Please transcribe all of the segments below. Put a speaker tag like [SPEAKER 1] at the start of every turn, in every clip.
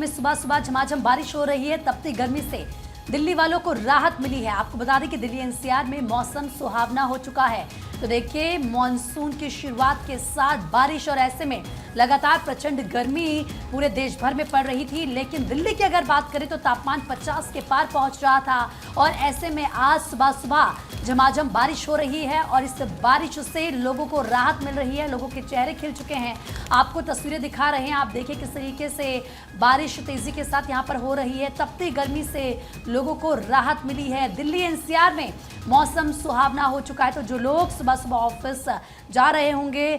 [SPEAKER 1] में सुबह सुबह झमाझम बारिश हो रही है। तपती गर्मी से दिल्ली वालों को राहत मिली है। आपको बता दें कि दिल्ली एनसीआर में मौसम सुहावना हो चुका है। तो देखिए, मानसून की शुरुआत के साथ बारिश और ऐसे में लगातार प्रचंड गर्मी पूरे देश भर में पड़ रही थी, लेकिन दिल्ली की अगर बात करें तो तापमान 50 के पार पहुंच रहा था। और ऐसे में आज सुबह सुबह झमाझम बारिश हो रही है और इस बारिश से लोगों को राहत मिल रही है। लोगों के चेहरे खिल चुके हैं। आपको तस्वीरें दिखा रहे हैं, आप देखिए किस तरीके से बारिश तेजी के साथ यहाँ पर हो रही है। तपती गर्मी से लोगों को राहत मिली है। दिल्ली एनसीआर में मौसम सुहावना हो चुका है। तो जो लोग सुबह सुबह ऑफिस जा रहे होंगे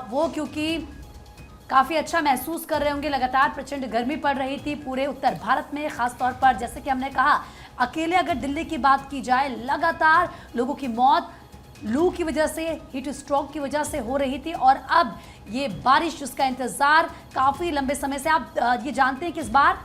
[SPEAKER 1] वो क्योंकि काफ़ी अच्छा महसूस कर रहे होंगे। लगातार प्रचंड गर्मी पड़ रही थी पूरे उत्तर भारत में, खास तौर पर जैसे कि हमने कहा, अकेले अगर दिल्ली की बात की जाए, लगातार लोगों की मौत लू की वजह से, हीट स्ट्रोक की वजह से हो रही थी। और अब ये बारिश जिसका इंतजार काफ़ी लंबे समय से, आप ये जानते हैं कि इस बार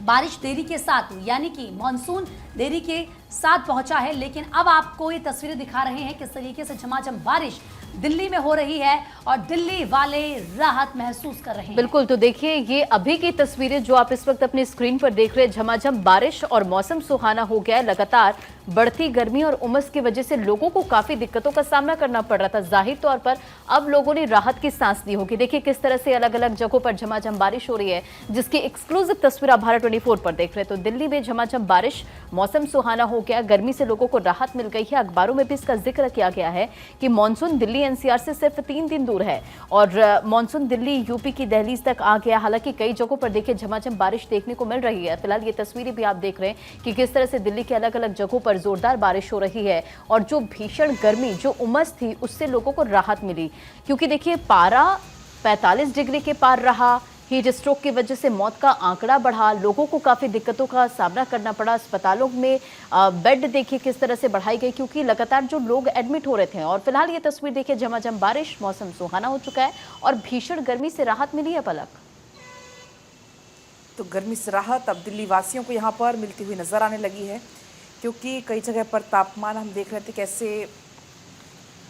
[SPEAKER 1] बारिश देरी के साथ, यानी कि मानसून देरी के साथ पहुंचा है, लेकिन अब आपको ये तस्वीरें दिखा रहे हैं किस तरीके से झमाझम बारिश दिल्ली में हो रही है और दिल्ली वाले राहत महसूस कर रहे हैं।
[SPEAKER 2] बिल्कुल, तो देखिए ये अभी की तस्वीरें जो आप इस वक्त अपनी स्क्रीन पर देख रहे हैं, झमाझम बारिश और मौसम सुहाना हो गया है। लगातार बढ़ती गर्मी और उमस की वजह से लोगों को काफी दिक्कतों का सामना करना पड़ रहा था। जाहिर तौर पर अब लोगों ने राहत की सांस ली होगी। देखिए किस तरह से अलग अलग जगहों पर झमाझम बारिश हो रही है, जिसकी एक्सक्लूसिव तस्वीर आप भारत 24 पर देख रहे हैं। तो दिल्ली में झमाझम बारिश, मौसम सुहाना हो गया, गर्मी से लोगों को राहत मिल गई है। अखबारों में भी इसका जिक्र किया गया है कि मानसून दिल्ली एनसीआर से सिर्फ 3 दिन दूर है और मानसून दिल्ली यूपी की दहलीज तक आ गया। हालांकि कई जगहों पर देखिए झमाझम बारिश देखने को मिल रही है। फिलहाल ये तस्वीरें भी आप देख रहे हैं कि किस तरह से दिल्ली के अलग अलग जगहों पर जोरदार बारिश हो रही है और जो भीषण गर्मी, जो उमस थी, उससे लोगों को राहत मिली। क्योंकि देखिए पारा 45 डिग्री के पार रहा। हीट स्ट्रोक की वजह से मौत का आंकड़ा बढ़ा, लोगों को काफ़ी दिक्कतों का सामना करना पड़ा। अस्पतालों में बेड देखिए किस तरह से बढ़ाई गई, क्योंकि लगातार जो लोग एडमिट हो रहे थे। और फिलहाल ये तस्वीर देखिए, झमाझम बारिश, मौसम सुहाना हो चुका है और भीषण गर्मी से राहत मिली है। पलक,
[SPEAKER 3] तो गर्मी से राहत अब दिल्ली वासियों को यहाँ पर मिलती हुई नज़र आने लगी है, क्योंकि कई जगह पर तापमान हम देख रहे थे कैसे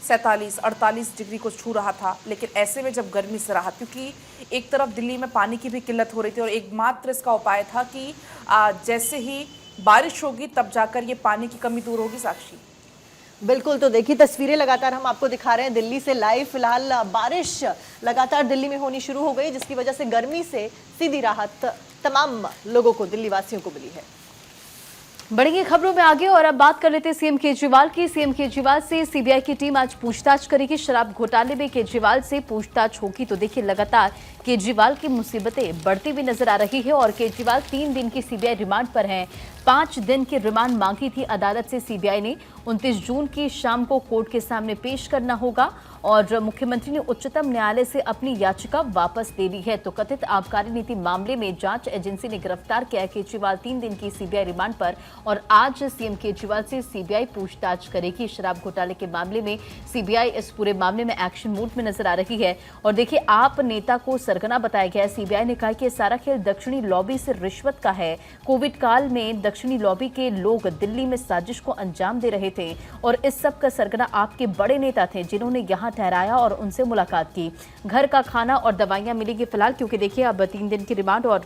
[SPEAKER 3] 47-48 डिग्री को छू रहा था। लेकिन ऐसे में जब गर्मी से राहत, क्योंकि एक तरफ दिल्ली में पानी की भी किल्लत हो रही थी और एकमात्र इसका उपाय था कि जैसे ही बारिश होगी तब जाकर ये पानी की कमी दूर होगी। साक्षी,
[SPEAKER 4] बिल्कुल, तो देखिए तस्वीरें लगातार हम आपको दिखा रहे हैं दिल्ली से लाइव। फिलहाल बारिश लगातार दिल्ली में होनी शुरू हो गई, जिसकी वजह से गर्मी से सीधी राहत तमाम लोगों को, दिल्ली वासियों को मिली है।
[SPEAKER 2] बढ़ेंगे खबरों में आगे और अब बात कर लेते हैं सीएम केजरीवाल की। सीएम केजरीवाल से सीबीआई की टीम आज पूछताछ करेगी। शराब घोटाले में केजरीवाल से पूछताछ होगी। तो देखिए लगातार केजरीवाल की मुसीबतें बढ़ती हुई नजर आ रही है और केजरीवाल 3 दिन की सीबीआई रिमांड पर हैं। 5 दिन की रिमांड मांगी थी अदालत से सीबीआई ने। 29 जून की शाम को कोर्ट के सामने पेश करना होगा और मुख्यमंत्री ने उच्चतम न्यायालय से अपनी याचिका वापस ले ली है। तो कथित आबकारी नीति मामले में जांच एजेंसी ने गिरफ्तार किया है केजरीवाल 3 दिन की सीबीआई रिमांड पर और आज सीएम केजरीवाल से सीबीआई पूछताछ करेगी। शराब घोटाले के मामले में सीबीआई इस पूरे मामले में एक्शन मोड में नजर आ रही है। और देखिए, आप नेता को सरगना बताया गया है। सीबीआई ने कहा कि सारा खेल दक्षिणी लॉबी से रिश्वत का है। कोविड काल में दक्षिणी लॉबी के लोग दिल्ली में साजिश को अंजाम दे रहे थे और इस सब का सरगना आपके बड़े नेता थे, जिन्होंने यहाँ ठहराया और उनसे मुलाकात की। घर का खाना और दवाइयां मिलेगी फिलहाल, क्योंकि देखिए अब 3 दिन की रिमांड और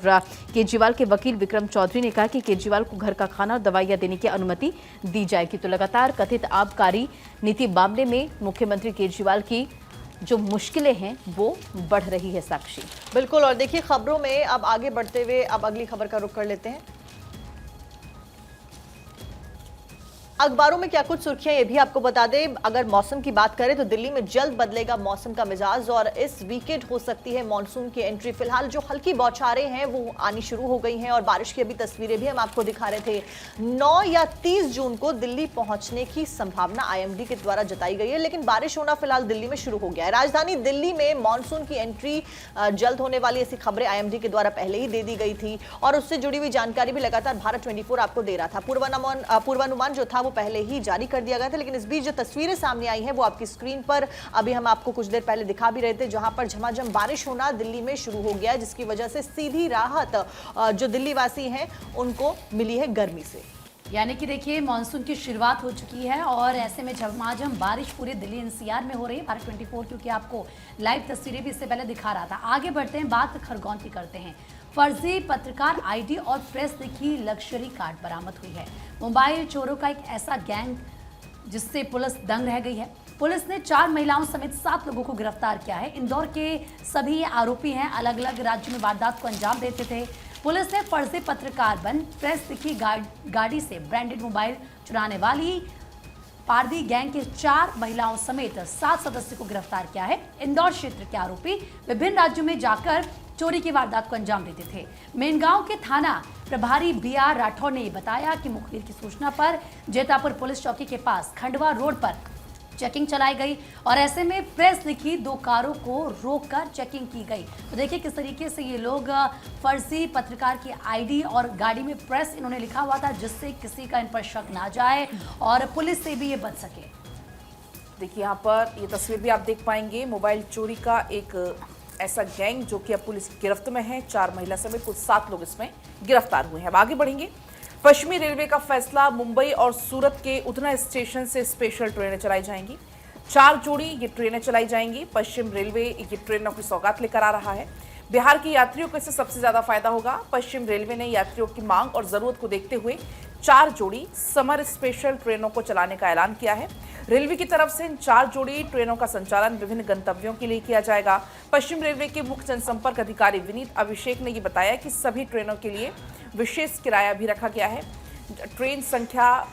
[SPEAKER 2] केजरीवाल के वकील विक्रम चौधरी ने कहा कि केजरीवाल को घर का खाना और दवाइयां देने की अनुमति दी जाएगी। तो लगातार कथित आबकारी नीति मामले में मुख्यमंत्री केजरीवाल की जो मुश्किलें हैं वो बढ़ रही है। साक्षी,
[SPEAKER 4] बिल्कुल, और देखिए खबरों में अब आगे बढ़ते हुए अब अगली खबर का रुख कर लेते हैं। अखबारों में क्या कुछ सुर्खियां, ये भी आपको बता दें। अगर मौसम की बात करें तो दिल्ली में जल्द बदलेगा मौसम का मिजाज और इस वीकेंड हो सकती है मानसून की एंट्री। फिलहाल जो हल्की बौछारें हैं वो आनी शुरू हो गई हैं और बारिश की अभी तस्वीरें भी हम आपको दिखा रहे थे। 9 या 30 जून को दिल्ली पहुंचने की संभावना आईएमडी के द्वारा जताई गई है, लेकिन बारिश होना फिलहाल दिल्ली में शुरू हो गया है। राजधानी दिल्ली में मानसून की एंट्री जल्द होने वाली ऐसी खबरें आईएमडी के द्वारा पहले ही दे दी गई थी और उससे जुड़ी हुई जानकारी भी लगातार भारत 24 आपको दे रहा था। पूर्वानुमान जो था वो पहले ही जारी कर दिया गया था, लेकिन इस बीच जो तस्वीरें सामने आई हैं वो आपकी स्क्रीन पर अभी हम आपको कुछ देर पहले दिखा भी रहे थे, जहां पर झमाझम बारिश होना दिल्ली में शुरू हो गया है, जिसकी वजह से सीधी राहत जो दिल्ली वासी हैं उनको मिली है गर्मी से।
[SPEAKER 1] यानी कि देखिए, मानसून की शुरुआत हो चुकी है और ऐसे में झमाझम बारिश पूरे दिल्ली एनसीआर में हो रही है। भारत 24 क्योंकि आपको लाइव तस्वीरें भी इससे पहले दिखा रहा था। आगे बढ़ते हैं, बात खरगोन की करते हैं। फर्जी पत्रकार आईडी और प्रेस लिखी लग्जरी कार्ड बरामद हुई है। मोबाइल चोरों का एक ऐसा गैंग जिससे पुलिस दंग रह गई है। पुलिस ने 4 महिलाओं समेत 7 लोगों को गिरफ्तार किया है। इंदौर के सभी आरोपी हैं, अलग अलग राज्यों में वारदात को अंजाम देते थे। पुलिस ने फर्जी पत्रकार बन प्रेस लिखी गाड़ी से ब्रांडेड मोबाइल चुराने वाली पारदी गैंग के 4 महिलाओं समेत 7 सदस्यों को गिरफ्तार किया है। इंदौर क्षेत्र के आरोपी विभिन्न राज्यों में जाकर चोरी की वारदात को अंजाम देते थे। मेनगांव के थाना प्रभारी BR राठौर ने बताया कि मुखबिर की सूचना पर जेतापुर पुलिस चौकी के पास खंडवा रोड पर चेकिंग चलाई गई और ऐसे में प्रेस लिखी 2 कारों को रोककर चेकिंग की गई। तो देखिए किस तरीके से ये लोग फर्जी पत्रकार की आईडी और गाड़ी में प्रेस इन्होंने लिखा हुआ था, जिससे किसी का इन पर शक ना जाए और पुलिस से भी ये बच सके।
[SPEAKER 3] देखिए यहाँ पर ये तस्वीर भी आप देख पाएंगे, मोबाइल चोरी का एक ऐसा गैंग जो कि अब पुलिस की गिरफ्त में है। 4 महिला समेत कुल 7 लोग इसमें गिरफ्तार हुए हैं। अब आगे बढ़ेंगे। पश्चिमी रेलवे का फैसला, मुंबई और सूरत के उधना स्टेशन से स्पेशल ट्रेनें चलाई जाएंगी। 4 जोड़ी ये ट्रेनें चलाई जाएंगी। पश्चिम रेलवे ये ट्रेनों की सौगात लेकर आ रहा है। बिहार के यात्रियों को इससे सबसे ज्यादा फायदा होगा। पश्चिम रेलवे ने यात्रियों की मांग और जरूरत को देखते हुए 4 जोड़ी समर स्पेशल ट्रेनों को चलाने का ऐलान किया है। रेलवे की तरफ से इन 4 जोड़ी ट्रेनों का संचालन विभिन्न गंतव्यों के लिए किया जाएगा। पश्चिम रेलवे के मुख्य जनसंपर्क अधिकारी विनीत अभिषेक ने ये बताया कि सभी ट्रेनों के लिए विशेष किराया भी रखा गया है। ट्रेन संख्या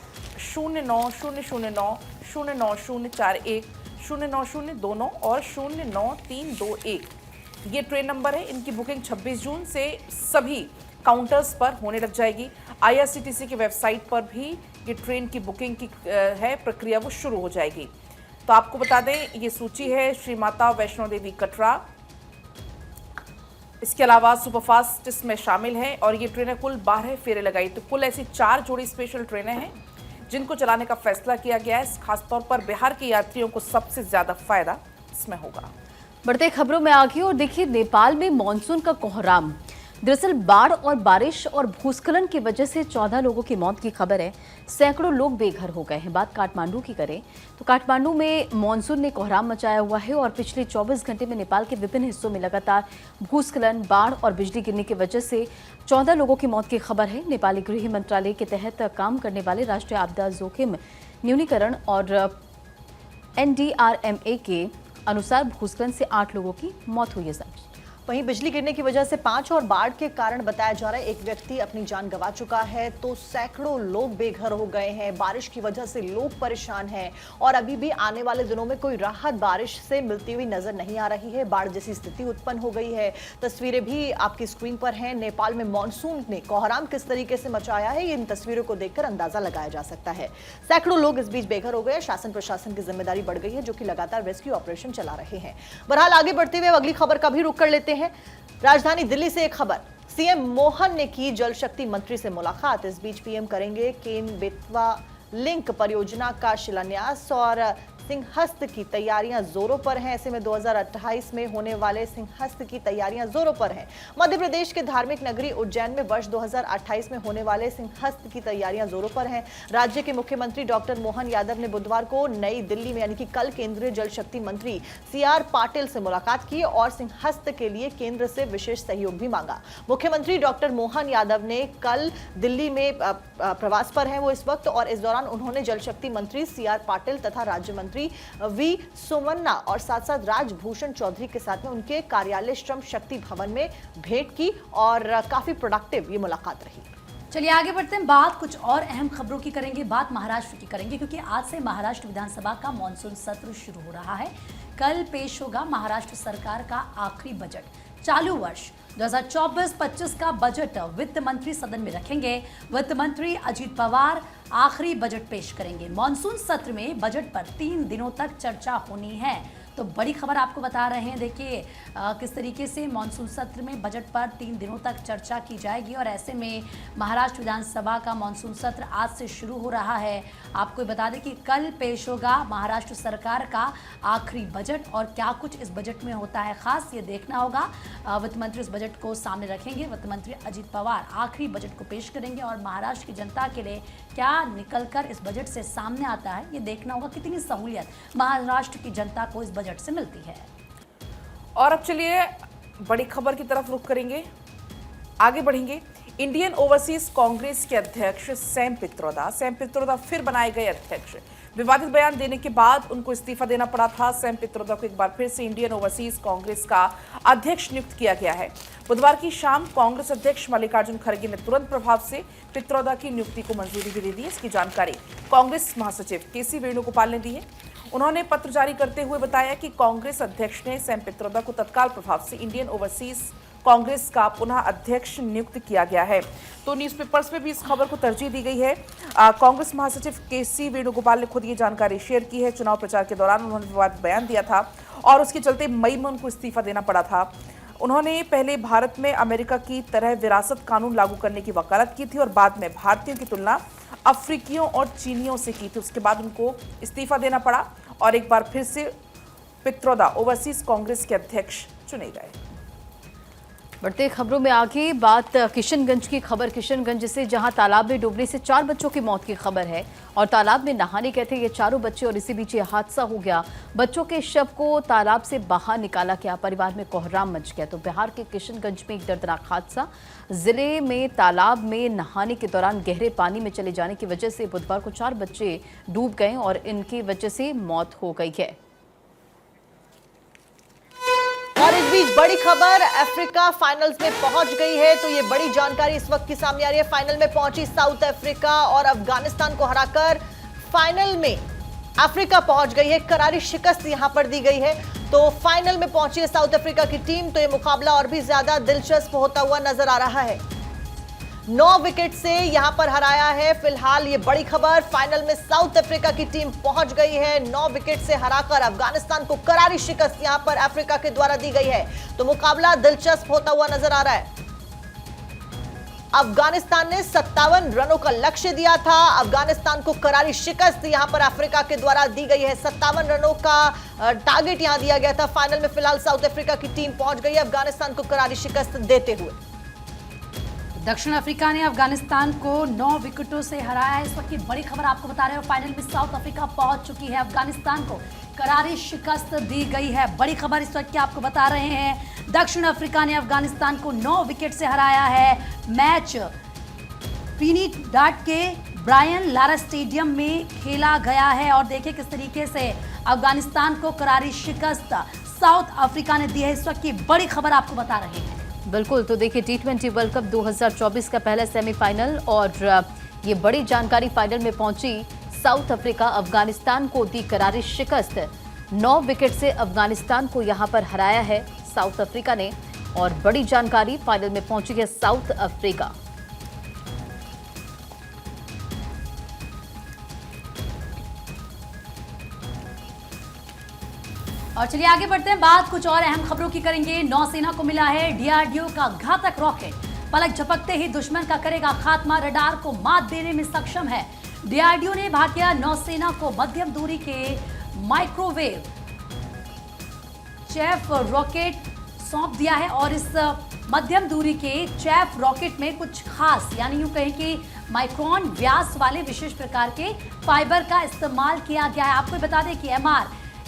[SPEAKER 3] 0900909041, 09029 और 09321 ये ट्रेन नंबर है। इनकी बुकिंग 26 जून से सभी काउंटर्स पर होने लग जाएगी। IRCTC की वेबसाइट पर भी ये ट्रेन की बुकिंग की है प्रक्रिया वो शुरू हो जाएगी। तो आपको बता दें ये सूची है श्री माता वैष्णो देवी कटरा, इसके अलावा सुपरफास्ट इसमें शामिल है और ये ट्रेनें कुल 12 फेरे लगाई। तो कुल ऐसी 4 जोड़ी स्पेशल ट्रेनें हैं जिनको चलाने का फैसला किया गया है। खासतौर पर बिहार के यात्रियों को सबसे ज्यादा फायदा इसमें होगा।
[SPEAKER 2] बढ़ते खबरों में आगे और देखिए नेपाल में मानसून का कोहराम। दरअसल बाढ़ और बारिश और भूस्खलन की वजह से 14 लोगों की मौत की खबर है। सैकड़ों लोग बेघर हो गए हैं। बात काठमांडू की करें तो काठमांडू में मानसून ने कोहराम मचाया हुआ है और पिछले 24 घंटे में नेपाल के विभिन्न हिस्सों में लगातार भूस्खलन, बाढ़ और बिजली गिरने की वजह से 14 लोगों की मौत की खबर है। नेपाली गृह मंत्रालय के तहत काम करने वाले राष्ट्रीय आपदा जोखिम न्यूनीकरण और NDRMA के अनुसार भूस्खलन से 8 लोगों की मौत हुई है।
[SPEAKER 4] वहीं बिजली गिरने की वजह से 5 और बाढ़ के कारण बताया जा रहा है एक व्यक्ति अपनी जान गंवा चुका है, तो सैकड़ों लोग बेघर हो गए हैं। बारिश की वजह से लोग परेशान हैं और अभी भी आने वाले दिनों में कोई राहत बारिश से मिलती हुई नजर नहीं आ रही है। बाढ़ जैसी स्थिति उत्पन्न हो गई है। तस्वीरें भी आपकी स्क्रीन पर हैं। नेपाल में मानसून ने कोहराम किस तरीके से मचाया है, इन तस्वीरों को देखकर अंदाजा लगाया जा सकता है। सैकड़ों लोग इस बीच बेघर हो गए। शासन प्रशासन की जिम्मेदारी बढ़ गई है, जो कि लगातार रेस्क्यू ऑपरेशन चला रहे हैं। बहरहाल आगे बढ़ते हुए अगली खबर का भी रुख कर लेते हैं। राजधानी दिल्ली से एक खबर, सीएम मोहन ने की जल शक्ति मंत्री से मुलाकात। इस बीच पीएम करेंगे केन बेतवा लिंक परियोजना का शिलान्यास और सिंहस्थ की तैयारियां जोरों पर हैं। ऐसे में 2028 में होने वाले सिंहस्थ की तैयारियां जोरों पर हैं। मध्य प्रदेश के धार्मिक नगरी उज्जैन में वर्ष 2028 में होने वाले सिंहस्थ की तैयारियां जोरों पर हैं। राज्य के मुख्यमंत्री डॉक्टर मोहन यादव ने बुधवार को नई दिल्ली में यानी कि कल केंद्रीय जल शक्ति मंत्री CR पाटिल से मुलाकात की और सिंहस्थ के लिए केंद्र से विशेष सहयोग भी मांगा। मुख्यमंत्री डॉक्टर मोहन यादव ने कल दिल्ली में प्रवास पर हैं वो इस वक्त, और इस दौरान उन्होंने जल शक्ति मंत्री CR पाटिल तथा राज्य मंत्री V सोमन्ना और साथ साथ राजभूषण चौधरी के साथ में उनके कार्यालय श्रम शक्ति भवन में भेंट की और काफी प्रोडक्टिव ये मुलाकात रही।
[SPEAKER 1] चलिए आगे बढ़ते हैं। बात कुछ और अहम खबरों की करेंगे, बात महाराष्ट्र की करेंगे, क्योंकि आज से महाराष्ट्र विधानसभा का मॉनसून सत्र शुरू हो रहा है। कल पेश होगा महाराष्ट्र सरकार का आखिरी बजट। चालू वर्ष 2024-25 का बजट वित्त मंत्री सदन में रखेंगे। वित्त मंत्री अजीत पवार आखिरी बजट पेश करेंगे। मॉनसून सत्र में बजट पर 3 दिनों तक चर्चा होनी है। तो बड़ी खबर आपको बता रहे हैं। देखिए किस तरीके से मॉनसून सत्र में बजट पर 3 दिनों तक चर्चा की जाएगी और ऐसे में महाराष्ट्र विधानसभा का मॉनसून सत्र आज से शुरू हो रहा है। आपको बता दें कि कल पेश होगा महाराष्ट्र सरकार का आखिरी बजट और क्या कुछ इस बजट में होता है खास, ये देखना होगा। वित्त मंत्री इस बजट को सामने रखेंगे। वित्त मंत्री अजीत पवार आखिरी बजट को पेश करेंगे और महाराष्ट्र की जनता के लिए क्या निकलकर इस बजट से सामने आता है, ये देखना होगा। कितनी सहूलियत महाराष्ट्र की जनता को इस बजट से मिलती है।
[SPEAKER 3] और अब चलिए बड़ी खबर की तरफ रुख करेंगे। आगे बढ़ेंगे। इंडियन ओवरसीज कांग्रेस के अध्यक्ष सैम पित्रोदा फिर बनाए गए अध्यक्ष। विवादित बयान देने के बाद उनको इस्तीफा देना पड़ा था। सैम पित्रोदा को एक बार फिर से इंडियन ओवरसीज कांग्रेस का अध्यक्ष नियुक्त किया गया है। बुधवार की शाम कांग्रेस अध्यक्ष मल्लिकार्जुन खड़गे ने तुरंत प्रभाव से पित्रोदा की नियुक्ति को मंजूरी भी दे दी। इसकी जानकारी कांग्रेस महासचिव केसी वेणुगोपाल ने दी है। उन्होंने पत्र जारी करते हुए बताया कि कांग्रेस अध्यक्ष ने सैम पित्रोदा को तत्काल प्रभाव से इंडियन ओवरसीज कांग्रेस का पुनः अध्यक्ष नियुक्त किया गया है। तो न्यूज़पेपर्स में भी इस खबर को तरजीह दी गई है। कांग्रेस महासचिव केसी वेणुगोपाल ने खुद ये जानकारी शेयर की है। चुनाव प्रचार के दौरान उन्होंने विवादित बयान दिया था और उसके चलते मई में उनको इस्तीफा देना पड़ा था। उन्होंने पहले भारत में अमेरिका की तरह विरासत कानून लागू करने की वकालत की थी और बाद में भारतीयों की तुलना अफ्रीकियों और चीनियों से की थी। उसके बाद उनको इस्तीफा देना पड़ा और एक बार फिर से पित्रोदा ओवरसीज कांग्रेस के अध्यक्ष चुने गए।
[SPEAKER 2] बढ़ते खबरों में आगे बात किशनगंज की खबर। किशनगंज से जहां तालाब में डूबने से 4 बच्चों की मौत की खबर है और तालाब में नहाने गए थे ये चारों बच्चे और इसी बीच ये हादसा हो गया। बच्चों के शव को तालाब से बाहर निकाला गया। परिवार में कोहराम मच गया। तो बिहार के किशनगंज में एक दर्दनाक हादसा। जिले में तालाब में नहाने के दौरान गहरे पानी में चले जाने की वजह से बुधवार को 4 बच्चे डूब गए और इनकी वजह से मौत हो गई है।
[SPEAKER 4] और इस बीच बड़ी खबर, अफ्रीका फाइनल्स में पहुंच गई है। तो ये बड़ी जानकारी इस वक्त की सामने आ रही है। फाइनल में पहुंची साउथ अफ्रीका और अफगानिस्तान को हराकर फाइनल में अफ्रीका पहुंच गई है। करारी शिकस्त यहां पर दी गई है। तो फाइनल में पहुंची है साउथ अफ्रीका की टीम। तो ये मुकाबला और भी ज्यादा दिलचस्प होता हुआ नजर आ रहा है। 9 विकेट से यहां पर हराया है। फिलहाल ये बड़ी खबर, फाइनल में साउथ अफ्रीका की टीम पहुंच गई है। 9 विकेट से हराकर अफगानिस्तान को करारी शिकस्त यहां पर अफ्रीका के द्वारा दी गई है। तो मुकाबला दिलचस्प होता हुआ नजर आ रहा है। अफगानिस्तान ने 57 रनों का लक्ष्य दिया था। अफगानिस्तान को करारी शिकस्त यहां पर अफ्रीका के द्वारा दी गई है। 57 रनों का टारगेट यहां दिया गया था। फाइनल में फिलहाल साउथ अफ्रीका की टीम पहुंच गई है अफगानिस्तान को करारी शिकस्त देते हुए।
[SPEAKER 1] दक्षिण अफ्रीका ने अफगानिस्तान को 9 विकेटों से हराया है। इस वक्त की बड़ी खबर आपको बता रहे हैं। फाइनल में साउथ अफ्रीका पहुंच चुकी है। अफगानिस्तान को करारी शिकस्त दी गई है। बड़ी खबर इस वक्त की आपको बता रहे हैं। दक्षिण अफ्रीका ने अफगानिस्तान को 9 विकेट से हराया है। मैच ट्रिनिडाद के ब्रायन लारा स्टेडियम में खेला गया है और देखिए किस तरीके से अफगानिस्तान को करारी शिकस्त साउथ अफ्रीका ने दी है। इस वक्त की बड़ी खबर आपको बता रहे हैं।
[SPEAKER 2] बिल्कुल, तो देखिए T20 वर्ल्ड कप 2024 का पहला सेमीफाइनल और ये बड़ी जानकारी। फाइनल में पहुंची साउथ अफ्रीका, अफगानिस्तान को दी करारी शिकस्त। 9 विकेट से अफगानिस्तान को यहां पर हराया है साउथ अफ्रीका ने और बड़ी जानकारी, फाइनल में पहुंची है साउथ अफ्रीका।
[SPEAKER 1] और चलिए आगे बढ़ते हैं। बात कुछ और अहम खबरों की करेंगे। नौसेना को मिला है DRDO का घातक रॉकेट। पलक झपकते ही दुश्मन का करेगा खात्मा। रडार को मात देने में सक्षम है। DRDO ने भारतीय नौसेना को मध्यम दूरी के माइक्रोवेव चैफ रॉकेट सौंप दिया है और इस मध्यम दूरी के चैफ रॉकेट में कुछ खास, यानी यूं कहें कि माइक्रोन व्यास वाले विशेष प्रकार के फाइबर का इस्तेमाल किया गया है। आपको बता दें कि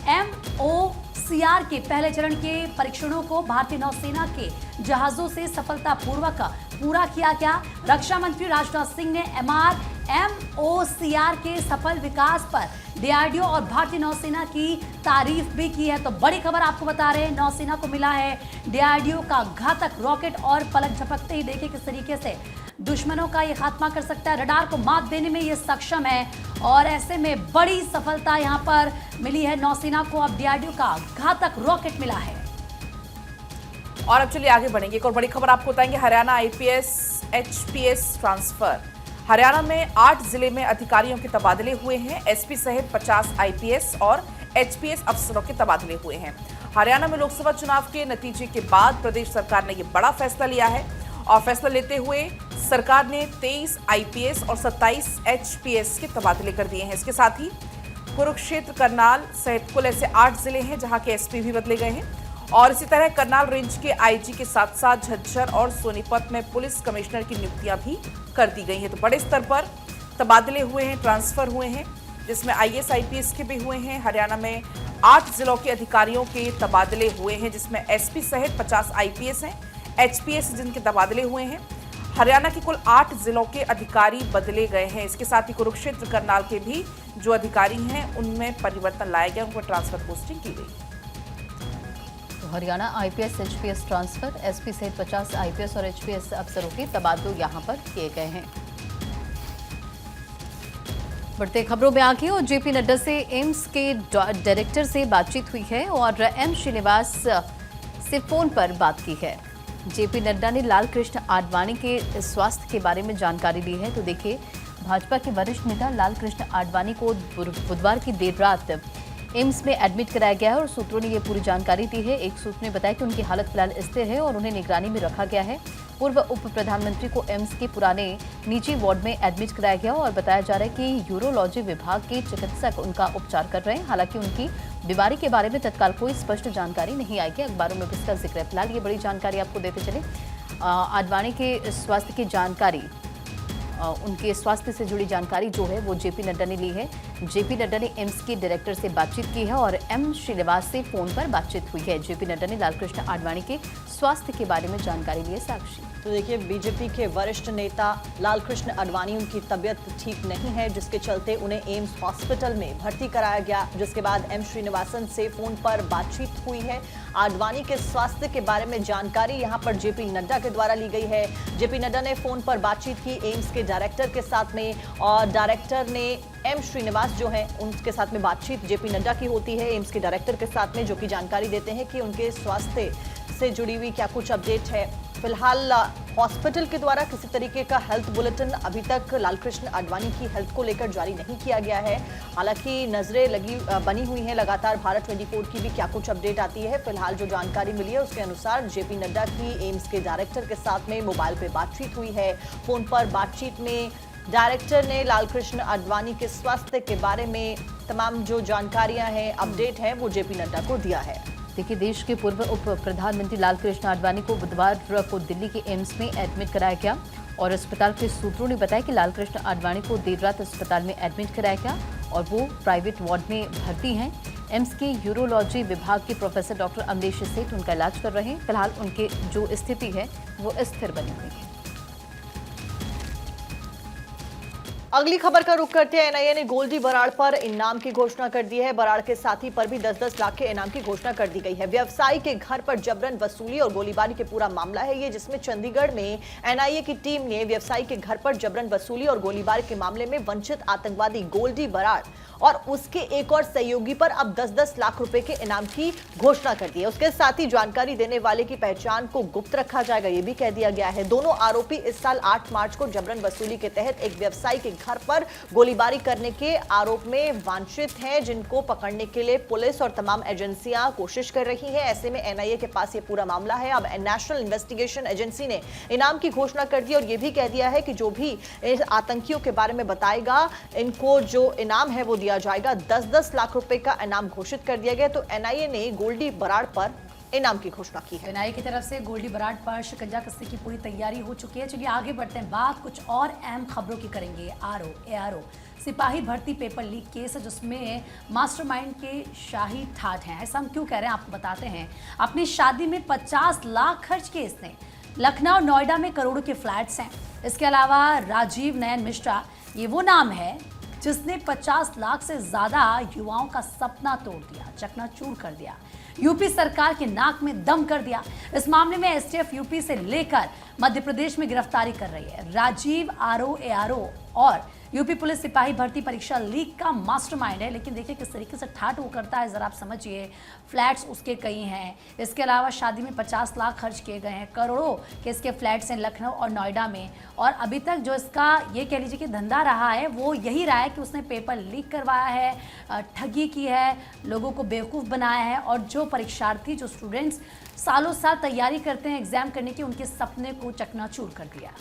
[SPEAKER 1] MOCR के पहले चरण के परीक्षणों को भारतीय नौसेना के जहाजों से सफलतापूर्वक पूरा किया गया। रक्षा मंत्री राजनाथ सिंह ने MOCR के सफल विकास पर DRDO और भारतीय नौसेना की तारीफ भी की है। तो बड़ी खबर आपको बता रहे हैं, नौसेना को मिला है DRDO का घातक रॉकेट और पलक झपकते ही देखिए किस तरीके से दुश्मनों का ये खात्मा कर सकता है। रडार को मात देने में ये सक्षम है और ऐसे में बड़ी सफलता यहां पर मिली है नौसेना को। अब DRDO का घातक रॉकेट मिला है।
[SPEAKER 3] और अब चलिए आगे बढ़ेंगे। एक और बड़ी खबर आपको बताएंगे। Haryana IPS HPS transfer. Haryana में 8 जिले में अधिकारियों के तबादले हुए हैं। SP सहित 50 IPS और HPS अफसरों के तबादले हुए हैं। हरियाणा में लोकसभा चुनाव के नतीजे के बाद प्रदेश सरकार ने यह बड़ा फैसला लिया है और फैसला लेते हुए सरकार ने 23 IPS और 27 HPS के तबादले कर दिए हैं। इसके साथ ही कुरुक्षेत्र, करनाल सहित कुल ऐसे 8 जिले हैं जहां के SP भी बदले गए हैं और इसी तरह करनाल रेंज के IG के साथ साथ झज्जर और सोनीपत में पुलिस कमिश्नर की नियुक्तियां भी कर दी गई हैं। तो बड़े स्तर पर तबादले हुए हैं, ट्रांसफर हुए हैं, जिसमें IAS IPS के भी हुए हैं। हरियाणा में 8 जिलों के अधिकारियों के तबादले हुए हैं, जिसमें SP सहित 50 IPS हैं, एचपीएस जिनके तबादले हुए हैं। हरियाणा के कुल 8 जिलों के अधिकारी बदले गए हैं। इसके साथ ही कुरुक्षेत्र करनाल के भी जो अधिकारी हैं उनमें परिवर्तन लाया गया, उनको ट्रांसफर पोस्टिंग की गई।
[SPEAKER 2] तो Haryana IPS HPS transfer, SP सहित 50 आईपीएस और एचपीएस अफसरों के तबादले यहां पर किए गए हैं। बढ़ते खबरों में आगे और जेपी नड्डा से एम्स के डायरेक्टर से बातचीत हुई है और एम श्रीनिवास से फोन पर बात की है। जेपी नड्डा ने लाल कृष्ण आडवाणी के स्वास्थ्य के बारे में जानकारी दी है। तो देखिए, भाजपा के वरिष्ठ नेता लाल कृष्ण आडवाणी को बुधवार की देर रात एम्स में एडमिट कराया गया है और सूत्रों ने ये पूरी जानकारी दी है। एक सूत्र ने बताया कि उनकी हालत फिलहाल स्थिर है और उन्हें निगरानी में रखा गया है। पूर्व उप प्रधानमंत्री को एम्स के पुराने निजी वार्ड में एडमिट कराया गया और बताया जा रहा है कि यूरोलॉजी विभाग के चिकित्सक उनका उपचार कर रहे हैं। हालांकि उनकी बीमारी के बारे में तत्काल कोई स्पष्ट जानकारी नहीं आई है। अखबारों में भी इसका जिक्र है। फिलहाल ये बड़ी जानकारी आपको देते चले। आडवाणी के स्वास्थ्य की जानकारी, उनके स्वास्थ्य से जुड़ी जानकारी जो है वो जेपी नड्डा ने ली है। जेपी नड्डा ने एम्स के डायरेक्टर से बातचीत की है और एम श्रीनिवास से फोन पर बातचीत हुई है। जेपी नड्डा ने लालकृष्ण आडवाणी के स्वास्थ्य के बारे में जानकारी ली है। साक्षी,
[SPEAKER 4] तो देखिए, बीजेपी के वरिष्ठ नेता लालकृष्ण आडवाणी, उनकी तबीयत ठीक नहीं है, जिसके चलते उन्हें एम्स हॉस्पिटल में भर्ती कराया गया। जिसके बाद एम श्रीनिवासन से फोन पर बातचीत हुई है। आडवाणी के स्वास्थ्य के बारे में जानकारी यहां पर जेपी नड्डा के द्वारा ली गई है। जेपी नड्डा ने फोन पर बातचीत की एम्स के डायरेक्टर के साथ में और डायरेक्टर ने एम श्रीनिवास जो है उनके साथ में बातचीत जेपी नड्डा की होती है एम्स के डायरेक्टर के साथ में, जो कि जानकारी देते हैं कि उनके स्वास्थ्य से जुड़ी हुई क्या कुछ अपडेट है। फिलहाल हॉस्पिटल के द्वारा किसी तरीके का हेल्थ बुलेटिन अभी तक लालकृष्ण आडवाणी की हेल्थ को लेकर जारी नहीं किया गया है। हालांकि नजरें बनी हुई हैं लगातार भारत 24 की भी क्या कुछ अपडेट आती है। फिलहाल जो जानकारी मिली है उसके अनुसार जेपी नड्डा की एम्स के डायरेक्टर के साथ में मोबाइल पे बातचीत हुई है। फोन पर बातचीत में डायरेक्टर ने लालकृष्ण आडवाणी के स्वास्थ्य के बारे में तमाम जो जानकारियां हैं, अपडेट हैं, वो जेपी नड्डा को दिया है।
[SPEAKER 2] देखिए, देश के पूर्व उप प्रधानमंत्री लालकृष्ण आडवाणी को बुधवार को दिल्ली के एम्स में एडमिट कराया गया और अस्पताल के सूत्रों ने बताया कि लालकृष्ण आडवाणी को देर रात अस्पताल में एडमिट कराया गया और वो प्राइवेट वार्ड में भर्ती हैं। एम्स के यूरोलॉजी विभाग के प्रोफेसर डॉक्टर अमलेश सेठ उनका इलाज कर रहे हैं। फिलहाल उनकी जो स्थिति है वो स्थिर बनी हुई है।
[SPEAKER 4] अगली खबर का रुख करते हैं। एनआईए ने गोल्डी बराड़ पर इनाम की घोषणा कर दी है। बराड़ के साथी पर भी 10-10 लाख के इनाम की घोषणा कर दी गई है। व्यवसायी के घर पर जबरन वसूली और गोलीबारी के पूरा मामला है ये, जिसमें चंडीगढ़ में एनआईए की टीम ने व्यवसायी के घर पर जबरन वसूली और गोलीबारी के मामले में वंचित आतंकवादी गोल्डी बराड़ और उसके एक और सहयोगी पर अब 10-10 लाख रुपए के इनाम की घोषणा कर दी है। उसके साथ ही जानकारी देने वाले की पहचान को गुप्त रखा जाएगा, ये भी कह दिया गया है। दोनों आरोपी इस साल 8 मार्च को जबरन वसूली के तहत एक व्यवसायी के घर पर गोलीबारी करने के आरोप में वांछित हैं, जिनको पकड़ने के लिए पुलिस और तमाम एजेंसियां कोशिश कर रही हैं। ऐसे में एनआईए के पास ये पूरा मामला है। अब नेशनल इन्वेस्टिगेशन एजेंसी ने इनाम की घोषणा कर दी और ये भी कह दिया है कि जो भी आतंकियों के बारे में बताएगा, इनको जो इनाम है वो दिया जाएगा। 10-10 लाख रुपए का इनाम घोषित कर दिया गया। तो एनआईए ने गोल्डी बराड़ पर इनाम की घोषणा की है।
[SPEAKER 1] एनआईए की तरफ से गोल्डी बराड़ पर शिकंजा कसने की पूरी तैयारी हो चुकी है। चलिए आगे बढ़ते हैं, बात कुछ और अहम खबरों की करेंगे। एआरओ सिपाही भर्ती पेपर लीक केस, जिसमें मास्टरमाइंड के शाही ठाठ हैं। ऐसा हम क्यों कह रहे हैं आपको बताते हैं। अपनी शादी में 50 लाख खर्च किए इसने। लखनऊ नोएडा में करोड़ों के फ्लैट्स हैं। इसके अलावा राजीव नयन मिश्रा, ये वो नाम है जिसने 50 लाख से ज्यादा युवाओं का सपना तोड़ दिया, चकनाचूर कर दिया, यूपी सरकार के नाक में दम कर दिया। इस मामले में एसटीएफ यूपी से लेकर मध्य प्रदेश में गिरफ्तारी कर रही है। राजीव एआरओ और यूपी पुलिस सिपाही भर्ती परीक्षा लीक का मास्टरमाइंड है। लेकिन देखिए किस तरीके से ठाट वो करता है, जरा आप समझिए। फ्लैट्स उसके कई हैं, इसके अलावा शादी में 50 लाख खर्च किए गए हैं, करोड़ों के इसके फ्लैट्स हैं लखनऊ और नोएडा में। और अभी तक जो इसका ये कह लीजिए कि धंधा रहा है वो यही रहा है कि उसने पेपर लीक करवाया है, ठगी की है, लोगों को बेवकूफ़ बनाया है और जो परीक्षार्थी, जो स्टूडेंट्स सालों साल तैयारी करते हैं एग्जाम करने की, उनके सपने को चकनाचूर कर दिया।